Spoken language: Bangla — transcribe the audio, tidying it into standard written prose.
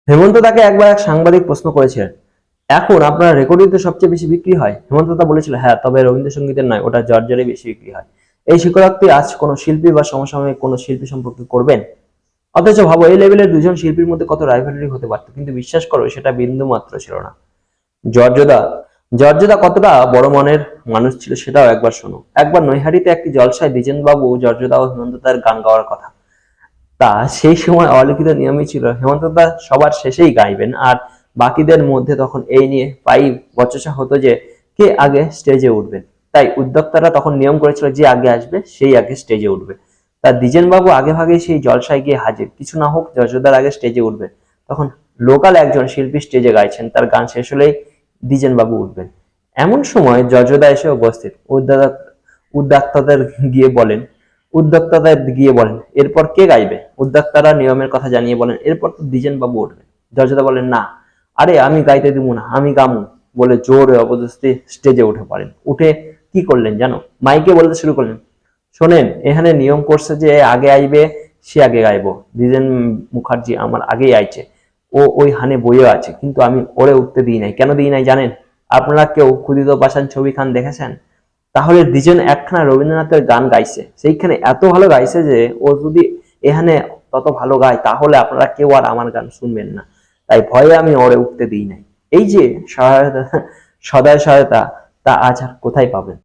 হেমন্ত তাকে একবার এক সাংবাদিক প্রশ্ন করেছিলেন, এখন আপনার রেকর্ডিং তো সবচেয়ে বেশি বিক্রি হয়। হেমন্ত দা বলেছিল, হ্যাঁ, তবে রবীন্দ্রসঙ্গীতের নয়, ওটা জর্জরে বেশি বিক্রি হয়। এই স্বীকারোক্তি আজ কোনো শিল্পী বা সমসাময়িক কোনো শিল্পী সম্পর্কে করবেন? অথচ ভাবো, এই লেভেলের দুজন শিল্পীর মধ্যে কত রাইভালরি হতে পারত, কিন্তু বিশ্বাস করো সেটা বিন্দু মাত্র ছিল না। জর্জদা জর্জদা কতটা বড় মনের মানুষ ছিল সেটাও একবার শোনো। একবার নৈহাটিতে একটি জলসায় দ্বিজেন বাবু জর্জদা ও হেমন্ত দার গান গাওয়ার কথা। তা সেই সময় অলিখিত নিয়মই ছিল হেমন্ত দা সবার শেষেই গাইবেন, আর বাকিদের মধ্যে তখন এই নিয়ে প্রায় বচসা হতো যে কে আগে স্টেজে উঠবেন। তাই উদ্যোক্তারা তখন নিয়ম করেছিল যে আগে আসবে সেই আগে স্টেজে উঠবে। তা দ্বিজেন বাবু আগে ভাগে সেই জলসায় গিয়ে হাজির, কিছু না হোক যশোদার আগে স্টেজে উঠবে। তখন লোকাল একজন শিল্পী স্টেজে গাইছেন, তার গান শেষ হলেই দ্বিজেন বাবু উঠবেন। এমন সময় যশোদা এসে উপস্থিত। উদ্যোক্তাদের গিয়ে বলেন উদ্যোক্তাদের গিয়ে বলেন, এরপর কে গাইবে? উদ্যোক্তারা নিয়মের কথা জানিয়ে বলেন, এরপর তো দ্বিজেন বাবু উঠবে। যশোদা বলেন, না, আরে আমি গাইতে দিব না, আমি গামু বলে জোরে অবদস্তে স্টেজে উঠে পড়েন। উঠে কি করলেন জানো? মাইকে বলতে শুরু করলেন, শোনেন, এখানে নিয়ম করছে যে আগে আইবে সে আগে গাইবো। দ্বিজেন মুখার্জি আমার আগেই আইছে, ও ওই হানে বইও আছে, কিন্তু আমি ওরে উঠতে দিই নাই। কেন দিই নাই জানেন? আপনারা কেউ ক্ষুদিত পাষাণ ছবি খান দেখেছেন? তাহলে দ্বিজন একখানা রবীন্দ্রনাথের গান গাইছে, সেইখানে এত ভালো গাইছে যে ও যদি এখানে তত ভালো গায় তাহলে আপনারা কেউ আর আমার গান শুনবেন না। তাই ভয়ে আমি ওরে উঠতে দিই নাই। এই যে সহায়তা, সদয় সহায়তা, তা আজ আর কোথায় পাবেন?